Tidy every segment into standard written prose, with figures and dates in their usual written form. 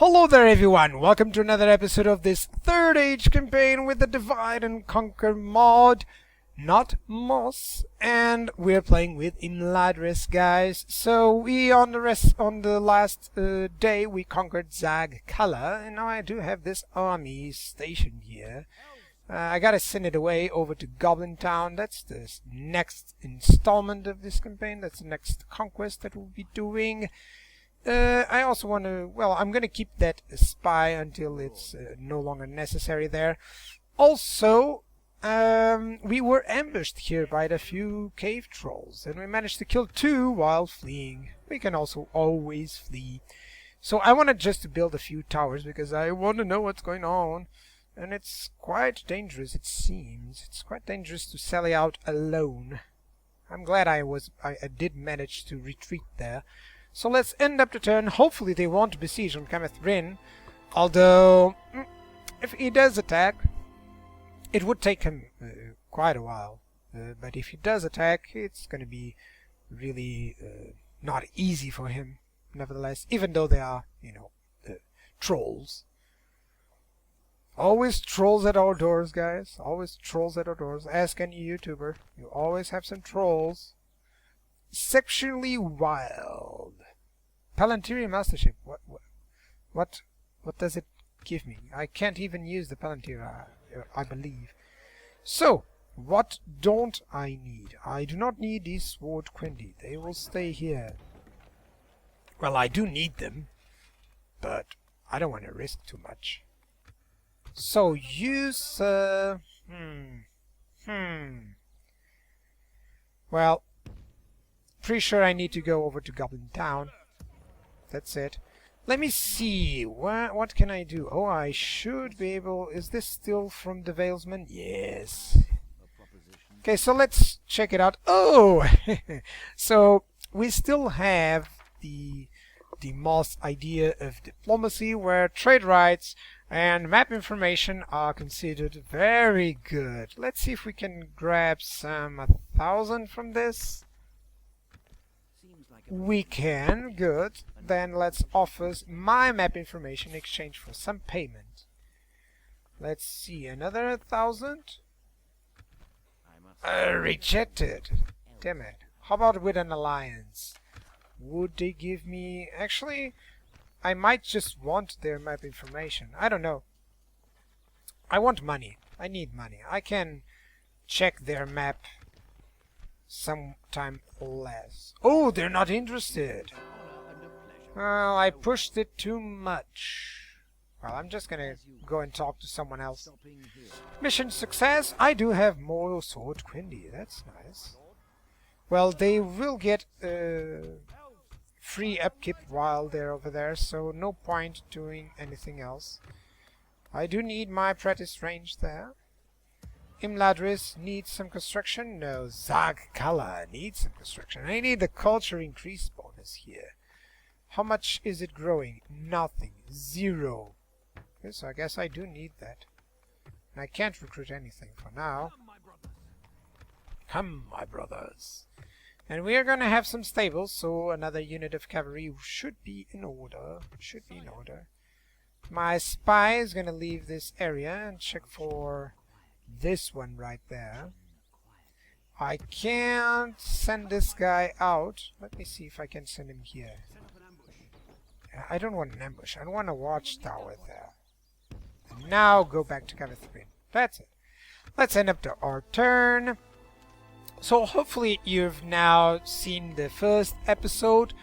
Hello there everyone, welcome to another episode of this Third Age campaign with the Divide and Conquer mod, not Moss, and we're playing with Imladris, guys. So we on the last day we conquered Zag-Kala, and now I do have this army stationed here. I gotta send it away over to Goblin Town. That's the next installment of this campaign. That's the next conquest that we'll be doing. I also want to, well, I'm going to keep that spy until it's no longer necessary there. Also, we were ambushed here by the few cave trolls, and we managed to kill 2 while fleeing. We can also always flee. So I wanted just to build a few towers because I want to know what's going on. And it's quite dangerous, it seems. It's quite dangerous to sally out alone. I'm glad I did manage to retreat there. So let's end up the turn. Hopefully they won't besiege on Kameth, although if he does attack, it would take him quite a while. But if he does attack, it's going to be really not easy for him, nevertheless, even though they are, you know, trolls. Always trolls at our doors, guys. Always trolls at our doors. Ask any YouTuber. You always have some trolls. Exceptionally wild. Palantir Mastership. What does it give me? I can't even use the Palantir, I believe. So, what don't I need? I do not need these sword quindi. They will stay here. Well, I do need them, but I don't want to risk too much. So use well, pretty sure I need to go over to Goblin Town. That's it. Let me see. What can I do? Oh, I should be able... Is this still from the Veilsman? Yes. Okay, so let's check it out. Oh! So, we still have the Moss idea of diplomacy, where trade rights and map information are considered very good. Let's see if we can grab some 1,000 from this. We can. Good. Then let's offer my map information in exchange for some payment. Let's see. Another 1,000? Rejected. Damn it. How about with an alliance? Would they give me... Actually, I might just want their map information. I don't know. I want money. I need money. I can check their map sometime less. Oh, they're not interested. Well, I pushed it too much. Well, I'm just gonna go and talk to someone else. Mission success. I do have more sword quindi. That's nice. Well, they will get free upkeep while they're over there, so no point doing anything else. I do need my practice range there. Imladris needs some construction. No, Zag-Kala needs some construction. I need the culture increase bonus here. How much is it growing? Nothing. 0. Okay, so I guess I do need that. And I can't recruit anything for now. Come, my brothers. And we are going to have some stables, so another unit of cavalry should be in order. Should be in order. My spy is going to leave this area and check for this one right there. I can't send this guy out. Let me see if I can send him here. I don't want an ambush. I don't want a watchtower there. And now go back to Kameth. That's it. Let's end up to our turn. So hopefully you've now seen the first episode.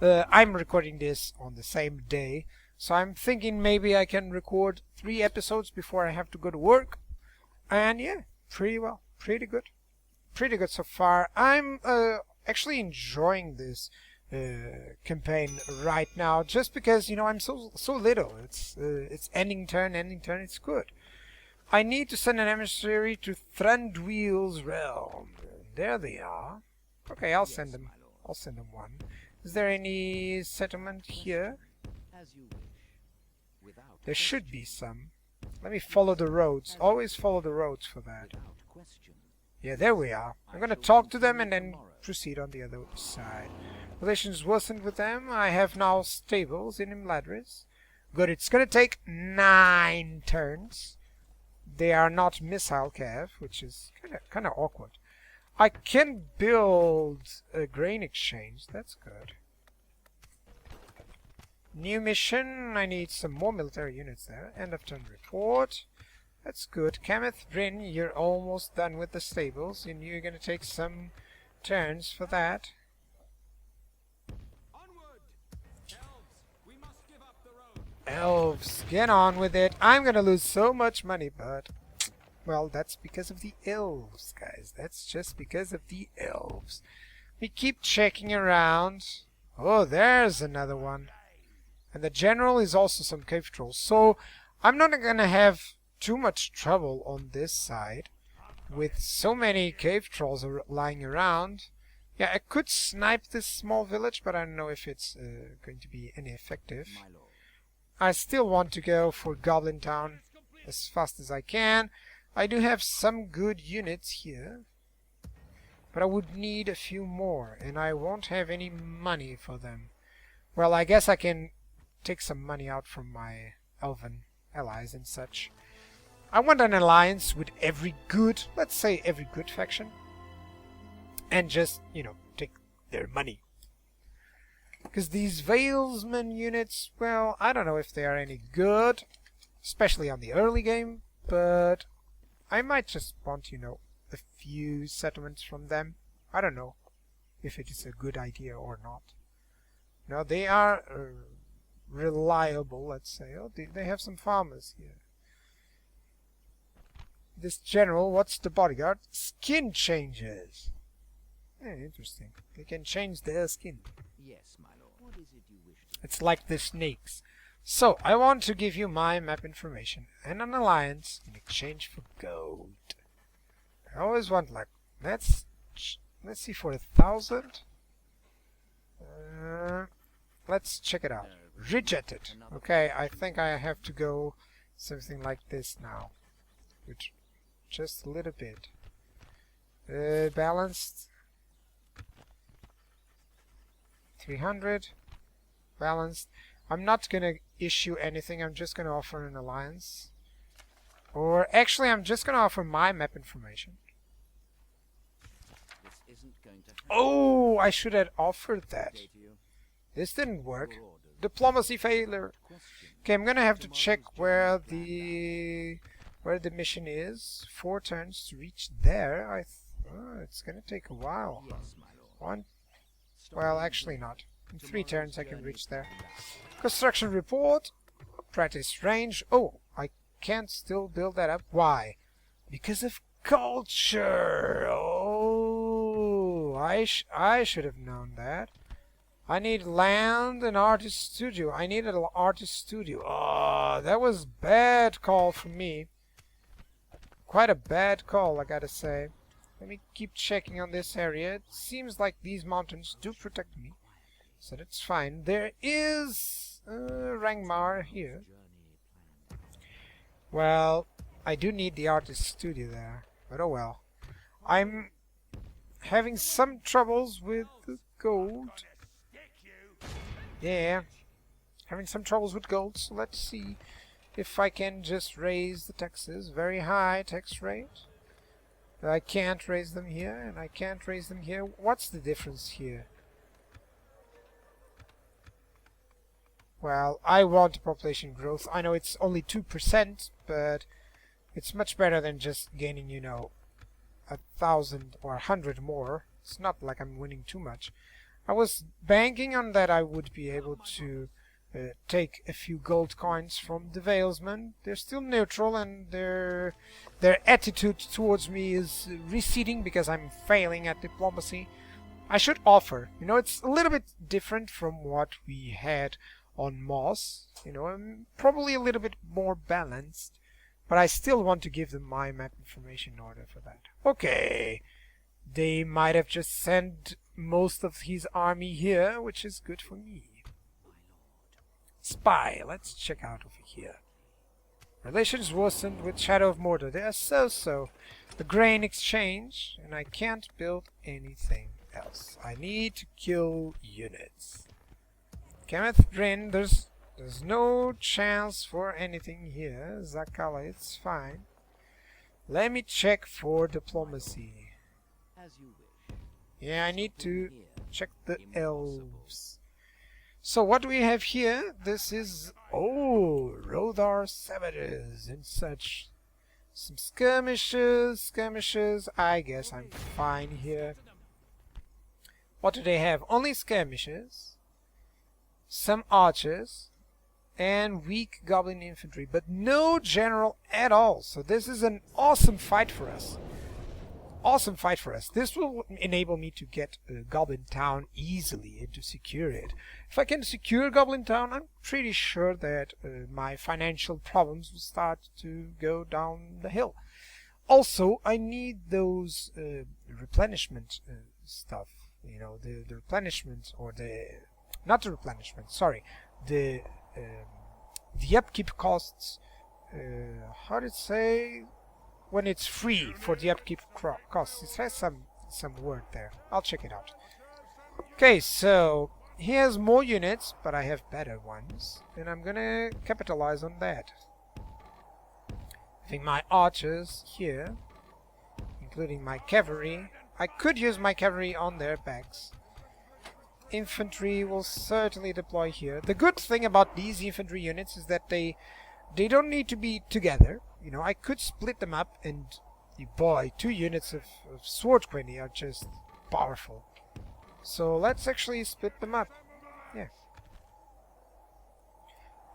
I'm recording this on the same day, so I'm thinking maybe I can record 3 episodes before I have to go to work. And yeah, pretty well, pretty good so far. I'm actually enjoying this campaign right now, just because, you know, I'm so little. It's ending turn, it's good. I need to send an emissary to Thranduil's realm. There they are. Okay, I'll send them. I'll send them one. Is there any settlement here? There should be some. Let me follow the roads. Always follow the roads for that. Yeah, there we are. I'm gonna talk to them and then proceed on the other side. Relations worsened with them. I have now stables in Imladris. Good, it's gonna take 9 turns. They are not missile cav, which is kinda awkward. I can build a grain exchange, that's good. New mission, I need some more military units there. End of turn report. That's good. Kameth Bryn, you're almost done with the stables, and you're gonna take some turns for that. Onward! Elves, we must give up the road. Elves, get on with it. I'm gonna lose so much money, but... well, that's because of the elves, guys. That's just because of the elves. We keep checking around. Oh, there's another one. And the general is also some cave trolls. So, I'm not gonna have too much trouble on this side. With so many cave trolls lying around. Yeah, I could snipe this small village, but I don't know if it's going to be any effective. I still want to go for Goblin Town as fast as I can. I do have some good units here, but I would need a few more, and I won't have any money for them. Well, I guess I can take some money out from my elven allies and such. I want an alliance with every good, let's say every good faction, and just, you know, take their money. Because these Valesman units, well, I don't know if they are any good, especially on the early game, but I might just want, you know, a few settlements from them. I don't know if it is a good idea or not. No, they are reliable, let's say. Oh, they have some farmers here. This general, what's the bodyguard? Skin changes. Interesting. They can change their skin. Yes, my lord. What is it you wish to... It's like the snakes. So, I want to give you my map information and an alliance in exchange for gold. I always want, like, let's see, for 1,000. Let's check it out. Rejected. Okay, I think I have to go something like this now. Which, just a little bit. Balanced. 300. Balanced. I'm not gonna issue anything, I'm just gonna offer an alliance. Or actually I'm just gonna offer my map information. This isn't going to happen. Oh, I should have offered that. Say to you, This didn't work. your orders. Diplomacy failure. Question. Okay, I'm gonna have to check where the mission is. 4 turns to reach there. Oh, it's gonna take a while. Yes, my lord. One. Stop Well, me actually there. not. In 3 turns I can Tomorrow's reach journey there. to the Construction report. Practice range. Oh, I can't still build that up. Why? Because of culture. Oh, I should have known that. I need land and artist studio. I need an artist studio. Oh, that was bad call from me. Quite a bad call, I gotta say. Let me keep checking on this area. It seems like these mountains do protect me, so that's fine. There is Rangmar here. Well, I do need the artist studio there, but oh well. I'm having some troubles with the gold. Yeah, having some troubles with gold, so let's see if I can just raise the taxes. Very high tax rate. I can't raise them here, and I can't raise them here. What's the difference here? Well, I want population growth. I know it's only 2%, but it's much better than just gaining, you know, 1,000 or 100 more. It's not like I'm winning too much. I was banking on that I would be able to take a few gold coins from the Valesmen. They're still neutral, and their attitude towards me is receding because I'm failing at diplomacy. I should offer. You know, it's a little bit different from what we had on Moss. You know, I'm probably a little bit more balanced, but I still want to give them my map information in order for that. Okay. They might have just sent most of his army here, which is good for me. Spy. Let's check out over here. Relations worsened with Shadow of Mordor. They are so-so. The grain exchange, and I can't build anything else. I need to kill units. Kameth Bryn, there's There's no chance for anything here. Zakala, it's fine. Let me check for diplomacy. As you wish. Yeah, I need to Here, check the impossible. elves. So what do we have here? This is... Oh, Rodar savages and such. Some skirmishes. I guess I'm fine here. What do they have? Only skirmishes. Some archers. And weak goblin infantry. But no general at all. So this is an awesome fight for us. Awesome fight for us. This will enable me to get Goblin Town easily and to secure it. If I can secure Goblin Town, I'm pretty sure that my financial problems will start to go down the hill. Also, I need those replenishment stuff. You know, the replenishment, or the... Not the replenishment, sorry. The upkeep costs... how did it say... When it's free for the upkeep costs. It has some word there. I'll check it out. Okay, so he has more units, but I have better ones, and I'm gonna capitalize on that. Having my archers here, including my cavalry. I could use my cavalry on their backs. Infantry will certainly deploy here. The good thing about these infantry units is that they don't need to be together. You know, I could split them up, and boy, 2 units of sword quinny are just powerful. So let's actually split them up. Yeah.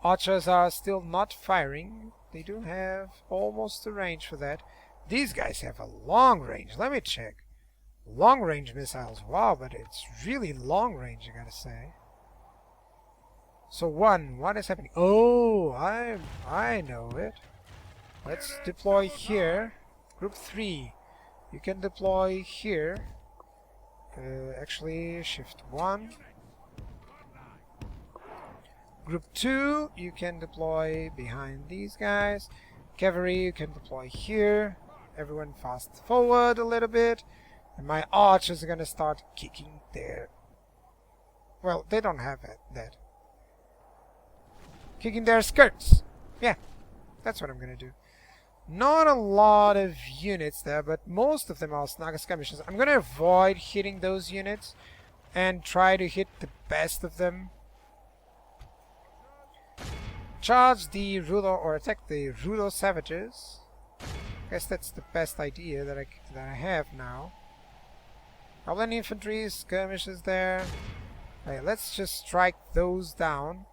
Archers are still not firing. They do have almost the range for that. These guys have a long range. Let me check. Long range missiles. Wow, but it's really long range, I gotta say. So what is happening? Oh, I know it. Let's deploy here. Group 3, you can deploy here. Actually, shift 1. Group 2, you can deploy behind these guys. Cavalry, you can deploy here. Everyone fast forward a little bit. And my archers are gonna start kicking their... Well, they don't have that. Kicking their skirts. Yeah, that's what I'm gonna do. Not a lot of units there, but most of them are Snaga skirmishers. I'm gonna avoid hitting those units and try to hit the best of them. Charge the Rudo, or attack the Rudo savages. I guess that's the best idea that I have now. Goblin infantry, skirmishes there. Okay, let's just strike those down.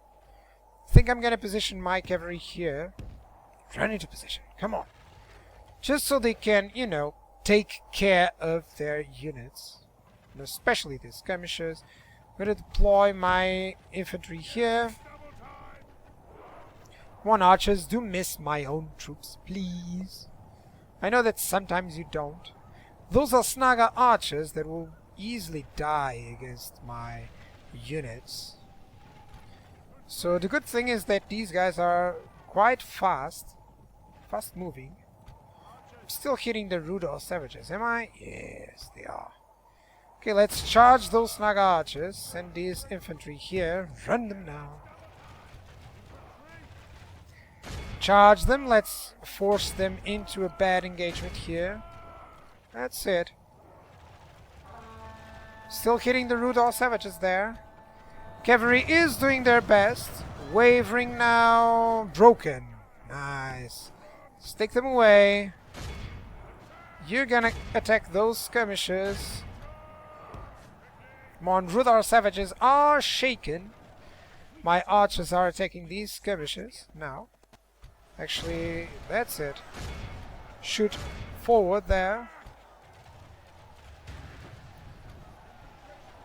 I think I'm gonna position my cavalry here. Run into position. Come on. Just so they can, you know, take care of their units. And especially the skirmishers. I'm going to deploy my infantry here. Come on, archers. Do miss my own troops, please. I know that sometimes you don't. Those are Snaga archers that will easily die against my units. So the good thing is that these guys are quite fast. Fast moving. I'm still hitting the Rudo savages, am I? Yes, they are. Okay, let's charge those Snaga archers. Send these infantry here. Run them now. Charge them. Let's force them into a bad engagement here. That's it. Still hitting the Rudo savages there. Cavalry is doing their best. Wavering now. Broken. Nice. Stick them away. You're gonna attack those skirmishers. Come on, Rudar savages are shaken. My archers are attacking these skirmishers now. Actually, that's it. Shoot forward there.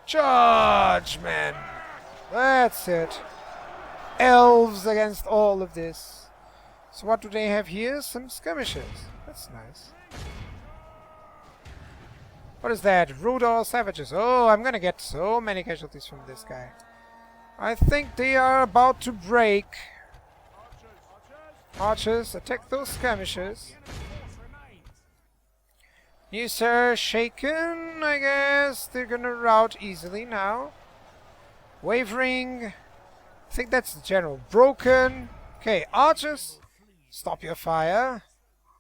Charge, man! That's it. Elves against all of this. So what do they have here? Some skirmishers. That's nice. What is that? Rudor savages. Oh, I'm gonna get so many casualties from this guy. I think they are about to break. Archers, attack those skirmishers. You sir, shaken, I guess. They're gonna rout easily now. Wavering. I think that's the general. Broken. Okay, archers, stop your fire.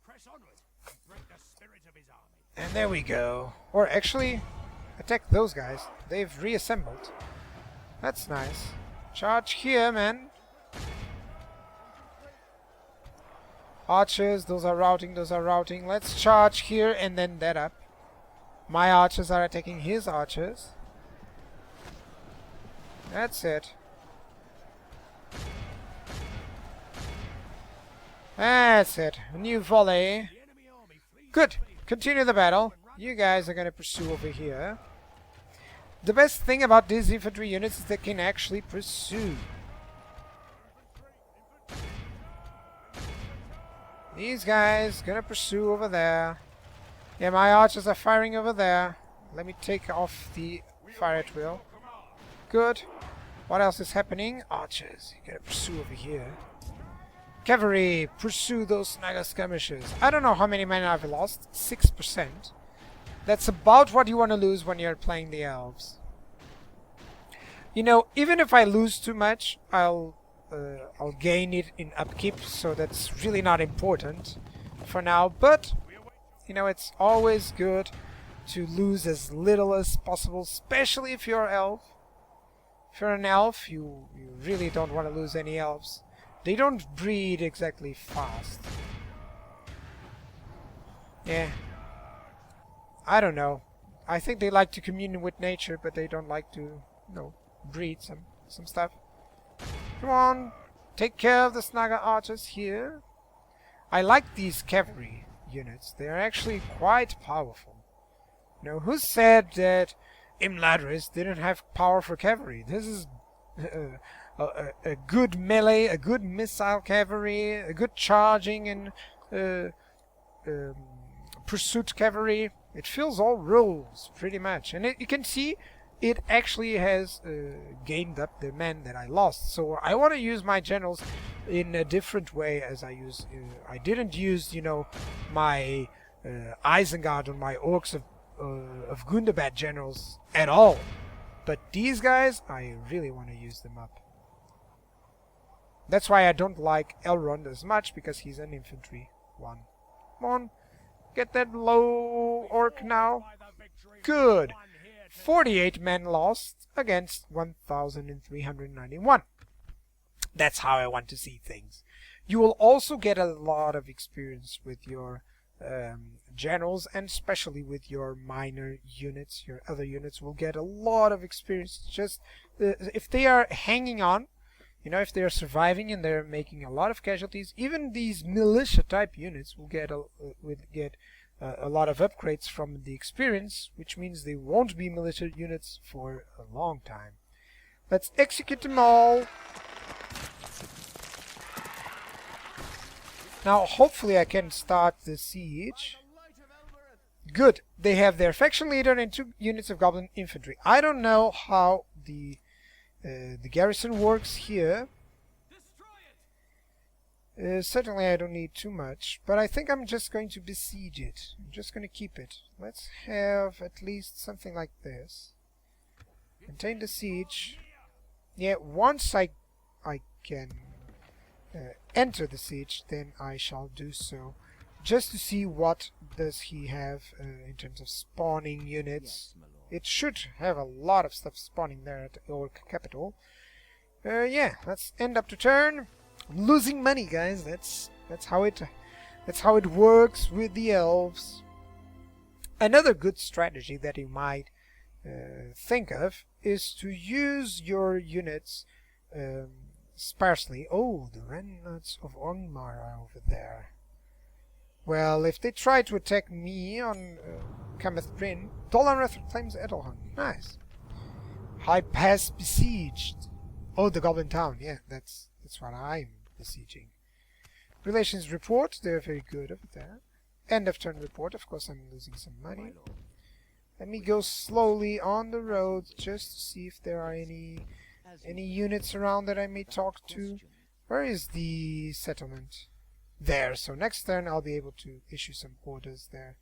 Press onward and break the spirit of his army. And there we go. Or actually, attack those guys. They've reassembled. That's nice. Charge here, man. Archers, those are routing, those are routing. Let's charge here and then that up. My archers are attacking his archers. That's it. That's it. A new volley. Good. Continue the battle. You guys are going to pursue over here. The best thing about these infantry units is they can actually pursue. These guys gonna pursue over there. Yeah, my archers are firing over there. Let me take off the fire at will. Good. What else is happening? Archers, you gotta pursue over here. Cavalry, pursue those snagger skirmishers. I don't know how many men I've lost. 6%. That's about what you want to lose when you're playing the elves. You know, even if I lose too much, I'll gain it in upkeep, so that's really not important for now. But, you know, it's always good to lose as little as possible, especially if you're elf. If you're an elf, you really don't want to lose any elves. They don't breed exactly fast. Yeah. I don't know. I think they like to commune with nature, but they don't like to, you know, breed some stuff. Come on, take care of the snagger archers here. I like these cavalry units. They're actually quite powerful. You know, who said that Imladris didn't have power for cavalry? This is a good melee, a good missile cavalry, a good charging and pursuit cavalry. It fills all roles, pretty much. And you can see it actually has gained up the men that I lost. So I want to use my generals in a different way as I use. I didn't use, you know, my Isengard or my orcs of Gundabad generals at all. But these guys, I really want to use them up. That's why I don't like Elrond as much, because he's an infantry one. Come on, get that low orc now. Good. 48 men lost against 1,391. That's how I want to see things. You will also get a lot of experience with your generals, and especially with your minor units. Your other units will get a lot of experience. Just if they are hanging on, you know, if they are surviving and they're making a lot of casualties, even these militia type units will get a lot of upgrades from the experience, which means they won't be militia units for a long time. Let's execute them all. Now, hopefully I can start the siege. Good. They have their faction leader and 2 units of goblin infantry. I don't know how the garrison works here. Certainly I don't need too much, but I think I'm just going to besiege it. I'm just going to keep it. Let's have at least something like this. Contain the siege. Yeah, once I can enter the siege, then I shall do so. Just to see what does he have in terms of spawning units. It should have a lot of stuff spawning there at the orc capital. Yeah, let's end up the turn. I'm losing money, guys. That's how it works with the elves. Another good strategy that you might think of is to use your units sparsely. Oh, the remnants of Ongmar are over there. Well, if they try to attack me on Cometh Bryn, Dolanrath claims Edelhun. Nice. High Pass besieged. Oh, the Goblin Town. Yeah, that's what I'm besieging. Relations report. They're very good over there. End of turn report. Of course, I'm losing some money. Let me go slowly on the road just to see if there are any units around that I may talk to. Where is the settlement? There. So next turn I'll be able to issue some orders there.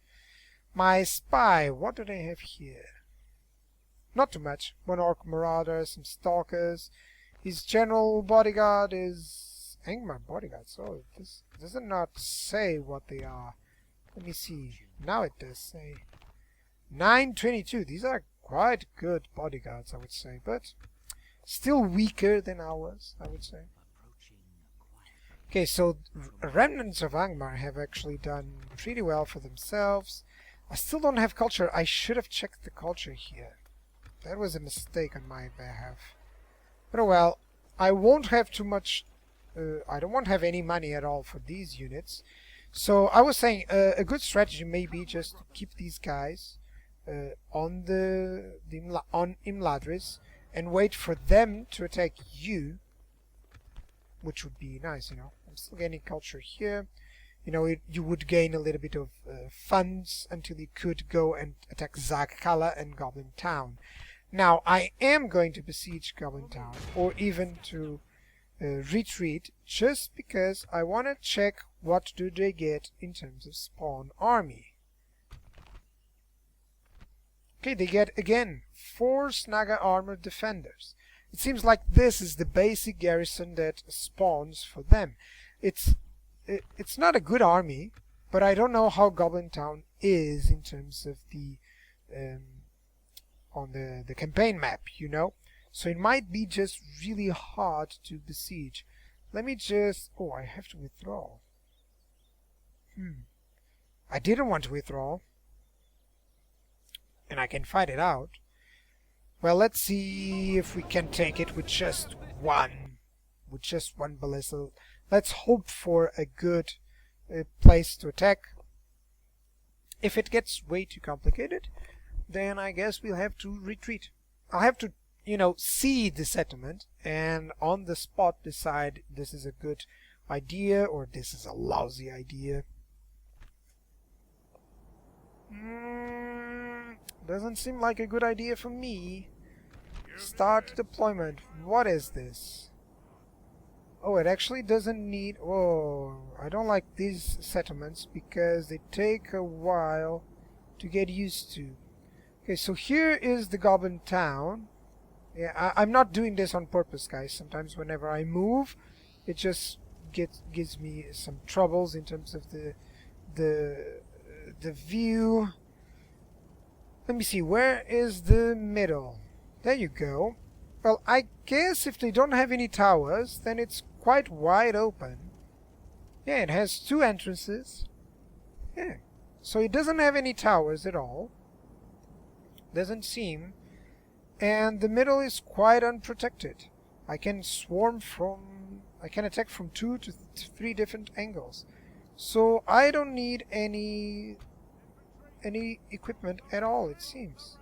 My spy. What do they have here? Not too much. 1 orc marauder, some stalkers, His general bodyguard is Angmar bodyguard. So this does it not say what they are? Let me see. Now it does say 922. These are quite good bodyguards, I would say, but still weaker than ours, I would say. Okay, so remnants of Angmar have actually done pretty well for themselves. I still don't have culture. I should have checked the culture here. That was a mistake on my behalf. But oh well, I won't have too much. I don't want to have any money at all for these units. So I was saying a good strategy may be just to keep these guys on on Imladris and wait for them to attack you, which would be nice, you know. I'm still gaining culture here. You know, you would gain a little bit of funds until you could go and attack Zakala and Goblin Town. Now, I am going to besiege Goblin Town, or even to retreat, just because I want to check what do they get in terms of spawn army. Okay, they get, again, 4 Snaga armored defenders. It seems like this is the basic garrison that spawns for them. It's not a good army, but I don't know how Goblin Town is in terms of the on the campaign map, you know. So it might be just really hard to besiege. Let me just... Oh, I have to withdraw. I didn't want to withdraw, and I can fight it out. Well, let's see if we can take it with just one ballista. Let's hope for a good place to attack. If it gets way too complicated, then I guess we'll have to retreat. I'll have to, you know, see the settlement and on the spot decide this is a good idea or this is a lousy idea. Doesn't seem like a good idea for me. Start deployment. What is this? Oh, it actually doesn't need... Oh, I don't like these settlements because they take a while to get used to. Okay, so here is the Goblin Town. Yeah, I'm not doing this on purpose, guys. Sometimes whenever I move, it just gives me some troubles in terms of the view. Let me see, where is the middle? There you go. Well, I guess if they don't have any towers, then it's quite wide open. Yeah, it has 2 entrances. Yeah, so it doesn't have any towers at all. Doesn't seem. And the middle is quite unprotected. I can attack from 2 to 3 different angles. So I don't need any equipment at all, it seems.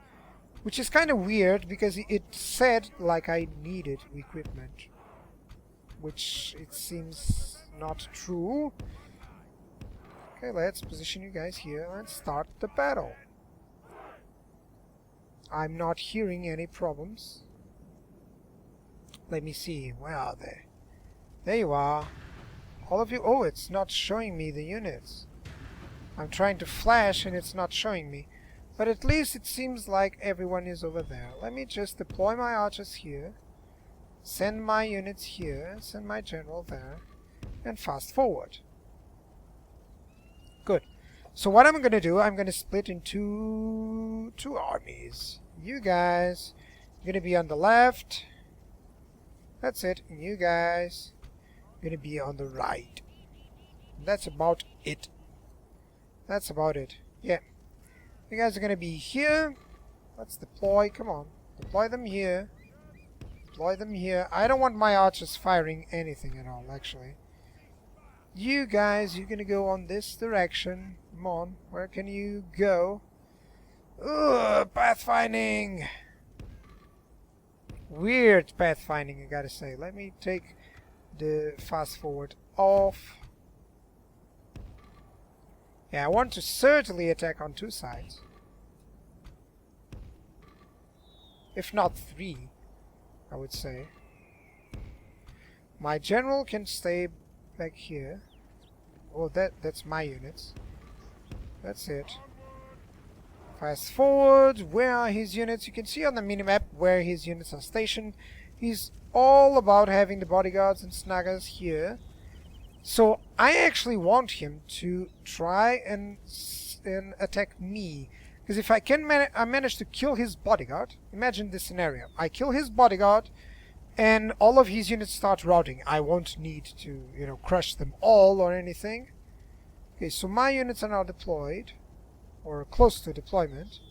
Which is kind of weird because it said like I needed equipment, which it seems not true. Okay, let's position you guys here. Let's start the battle. I'm not hearing any problems. Let me see. Where are they? There you are. All of you. Oh, it's not showing me the units. I'm trying to flash and it's not showing me. But at least it seems like everyone is over there. Let me just deploy my archers here. Send my units here. Send my general there. And fast forward. Good. So what I'm going to do, I'm going to split into 2 armies. You guys are going to be on the left. That's it. And you guys are going to be on the right. That's about it. That's about it. Yeah. You guys are going to be here. Let's deploy. Come on. Deploy them here. Deploy them here. I don't want my archers firing anything at all, actually. You guys, you're going to go on this direction. Come on. Where can you go? Ugh, pathfinding. Weird pathfinding, I gotta say. Let me take the fast forward off. Yeah, I want to certainly attack on 2 sides. If not 3, I would say. My general can stay back here. Oh, that's my units. That's it. Fast forward. Where are his units? You can see on the minimap where his units are stationed. He's all about having the bodyguards and snaggers here. So I actually want him to try and attack me. Because if I can I manage to kill his bodyguard, imagine this scenario. I kill his bodyguard and all of his units start routing. I won't need to, you know, crush them all or anything. Okay, so my units are now deployed, or close to deployment.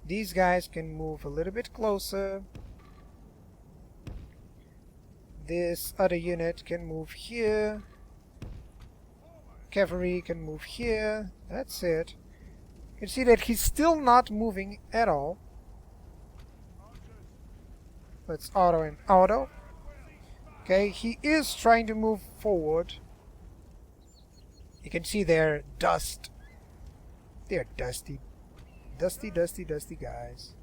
These guys can move a little bit closer. This other unit can move here. Cavalry can move here. That's it. You can see that he's still not moving at all. Let's auto and auto. Okay, he is trying to move forward. You can see they're dust. They're dusty. Dusty guys.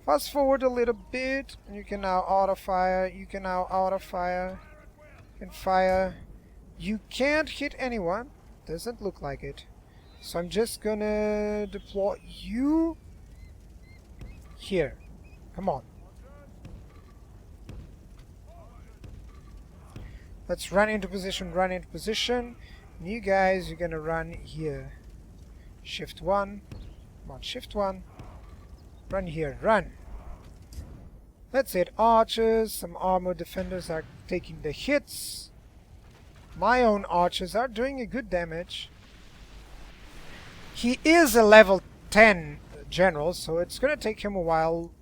Fast forward a little bit, and you can now auto fire. You can now auto fire. You can fire. You can't hit anyone. Doesn't look like it. So I'm just gonna deploy you here. Come on. Let's run into position, run into position. And you guys, you're gonna run here. Shift 1. Come on, shift 1. Run here, run. That's it. Archers, some armored defenders are taking the hits. My own archers are doing a good damage. He is a level 10 general, so it's gonna take him a while.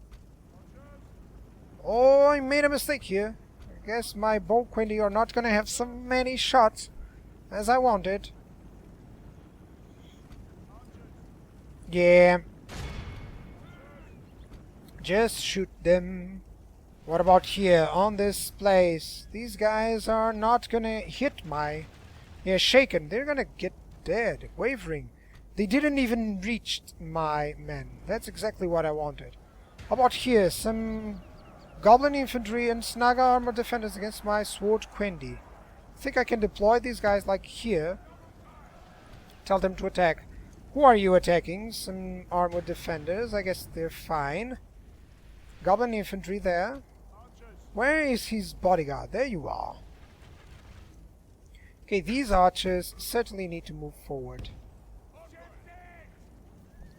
Oh, I made a mistake here. I guess my Boquindi are not gonna have so many shots as I wanted. Yeah. Just shoot them. What about here, on this place? These guys are not gonna hit my... Yeah, shaken. They're gonna get dead. Wavering. They didn't even reach my men. That's exactly what I wanted. How about here? Some Goblin infantry and Snaga armor defenders against my Sword Quendi. I think I can deploy these guys like here. Tell them to attack. Who are you attacking? Some armored defenders. I guess they're fine. Goblin infantry there. Where is his bodyguard? There you are. Okay, these archers certainly need to move forward.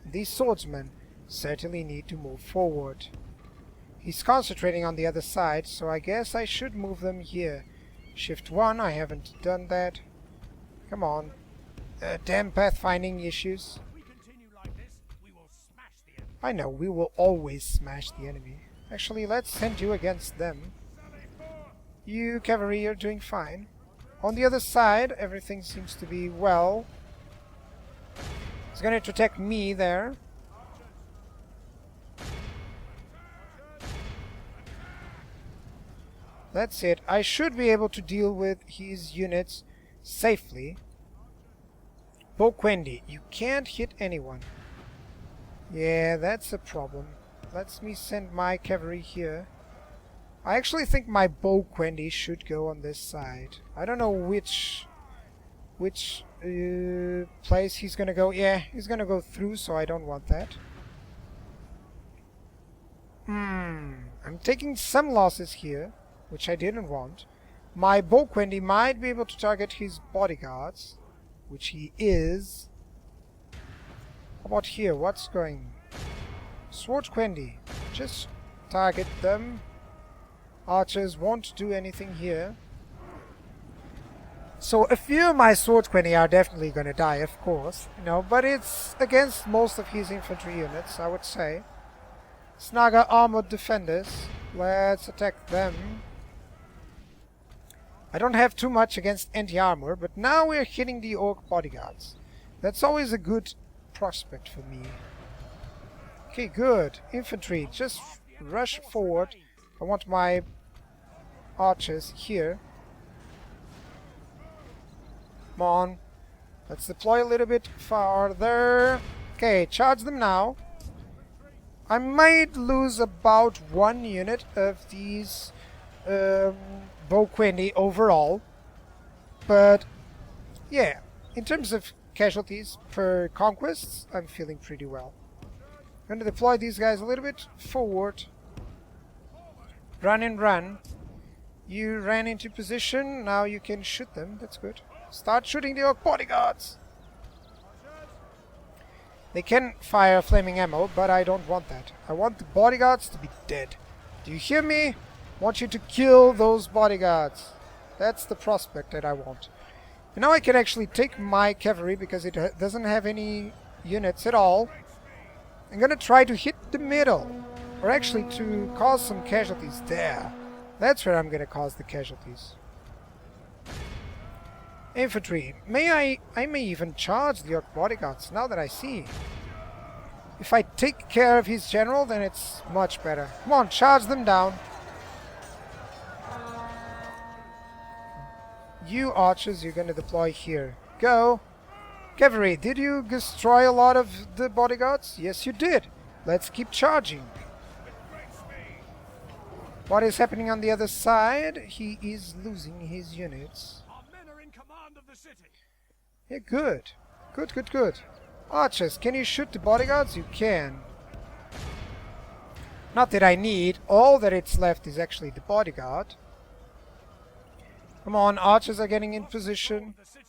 These swordsmen certainly need to move forward. He's concentrating on the other side, so I guess I should move them here. Shift 1, I haven't done that. Come on. Damn pathfinding issues. I know, we will always smash the enemy. Actually, let's send you against them. You, cavalry, you're doing fine. On the other side, everything seems to be well. He's going to attack me there. That's it. I should be able to deal with his units safely. Boquindi, you can't hit anyone. Yeah, that's a problem. Let me send my cavalry here. I actually think my Boquindi should go on this side. I don't know which place he's gonna go. Yeah, he's gonna go through, so I don't want that. I'm taking some losses here, which I didn't want. My Boquindi might be able to target his bodyguards, which he is. How about here? What's going? Sword Quendi. Just target them. Archers won't do anything here. So a few of my Sword Quendi are definitely going to die, of course. You know, but it's against most of his infantry units, I would say. Snaga armored defenders. Let's attack them. I don't have too much against anti-armor, but now we're hitting the orc bodyguards. That's always a good prospect for me. Okay, good. Infantry, just rush forward. I want my archers here. Come on. Let's deploy a little bit farther. Okay, charge them now. I might lose about 1 unit of these Boquindi overall. But, yeah, in terms of casualties per conquests, I'm feeling pretty well. I'm going to deploy these guys a little bit forward. Run and run. You ran into position. Now you can shoot them. That's good. Start shooting the orc bodyguards. They can fire flaming ammo, but I don't want that. I want the bodyguards to be dead. Do you hear me? I want you to kill those bodyguards. That's the prospect that I want. And now I can actually take my cavalry because it doesn't have any units at all. I'm gonna try to hit the middle, or actually to cause some casualties there. That's where I'm gonna cause the casualties. Infantry. I may even charge the orc bodyguards now that I see. If I take care of his general, then it's much better. Come on, charge them down. You archers, you're gonna deploy here. Go. Cavalry, did you destroy a lot of the bodyguards? Yes, you did. Let's keep charging. What is happening on the other side? He is losing his units. Our men are in command of the city. Yeah, good. Good. Archers, can you shoot the bodyguards? You can. Not that I need. All that it's left is actually the bodyguard. Come on, archers are getting in position. The city.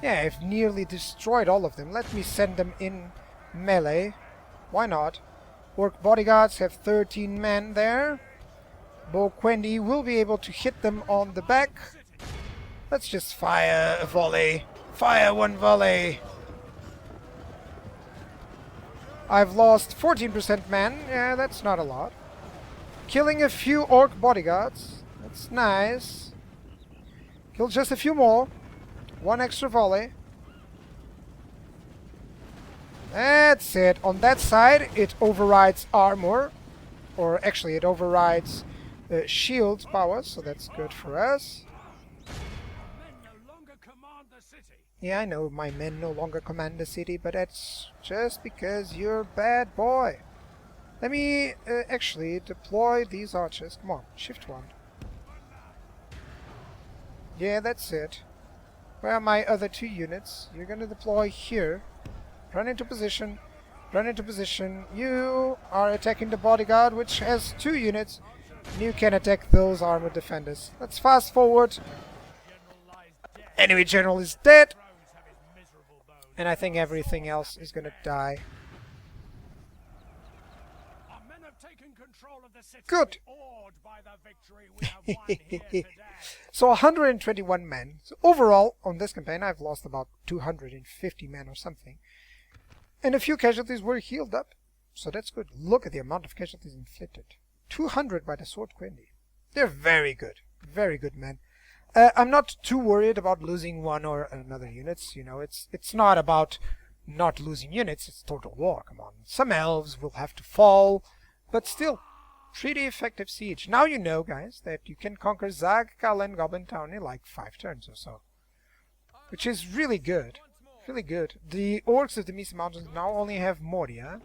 Yeah, I've nearly destroyed all of them. Let me send them in melee. Why not? Orc bodyguards have 13 men there. Boquendi will be able to hit them on the back. Let's just fire a volley. Fire one volley. I've lost 14% men. Yeah, that's not a lot. Killing a few orc bodyguards. That's nice. Kill just a few more. One extra volley. That's it. On that side, it overrides armor. Or actually, it overrides shield power, so that's good for us. Men no longer command the city. Yeah, I know my men no longer command the city, but that's just because you're a bad boy. Let me actually deploy these archers. Come on, shift 1. Yeah, that's it. Where are my other 2 units? You're gonna deploy here. Run into position. Run into position. You are attacking the bodyguard, which has 2 units. You can attack those armored defenders. Let's fast forward. Enemy general is dead. Thrones have his miserable bones. And I think everything else is gonna die. Our men have taken control of the city. Good. Awed by the victory we have won here today. So 121 men. So overall, on this campaign, I've lost about 250 men or something. And a few casualties were healed up. So that's good. Look at the amount of casualties inflicted. 200 by the sword Quendi. They're very good. Very good men. I'm not too worried about losing one or another units. You know, it's not about not losing units. It's total war. Come on. Some elves will have to fall. But still, pretty effective siege. Now you know, guys, that you can conquer Zag, Kal, and Goblin Town in like 5 turns or so. Which is really good. Really good. The orcs of the Mesa Mountains now only have Moria.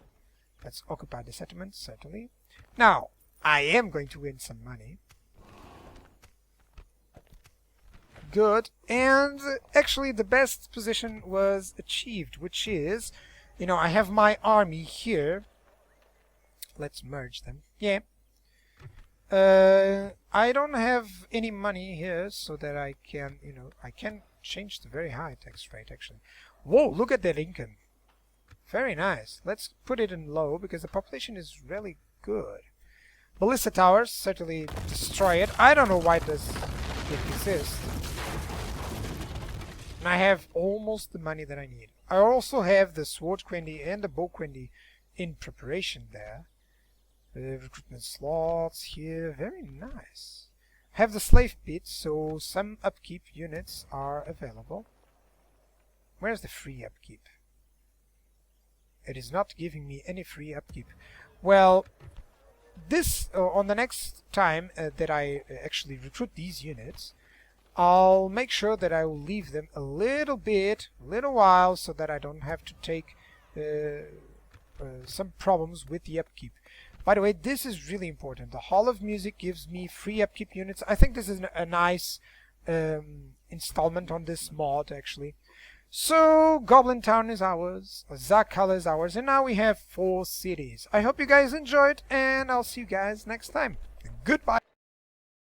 Let's occupy the settlement, certainly. Now, I am going to win some money. Good. And actually the best position was achieved, which is, you know, I have my army here. Let's merge them. Yeah. I don't have any money here so that I can, you know, I can change the very high tax rate actually. Whoa, look at that income. Very nice. Let's put it in low because the population is really good. Ballista towers, certainly destroy it. I don't know why does it exist. And I have almost the money that I need. I also have the sword Quendi and the bow Quendi in preparation there. The recruitment slots here, very nice. Have the slave pit, so some upkeep units are available. Where's the free upkeep? It is not giving me any free upkeep. Well, this on the next time that I actually recruit these units, I'll make sure that I will leave them a little while, so that I don't have to take some problems with the upkeep. By the way, this is really important. The Hall of Music gives me free upkeep units. I think this is a nice installment on this mod, actually. So Goblin Town is ours, Zakala is ours, and now we have 4 cities. I hope you guys enjoyed, and I'll see you guys next time. Goodbye.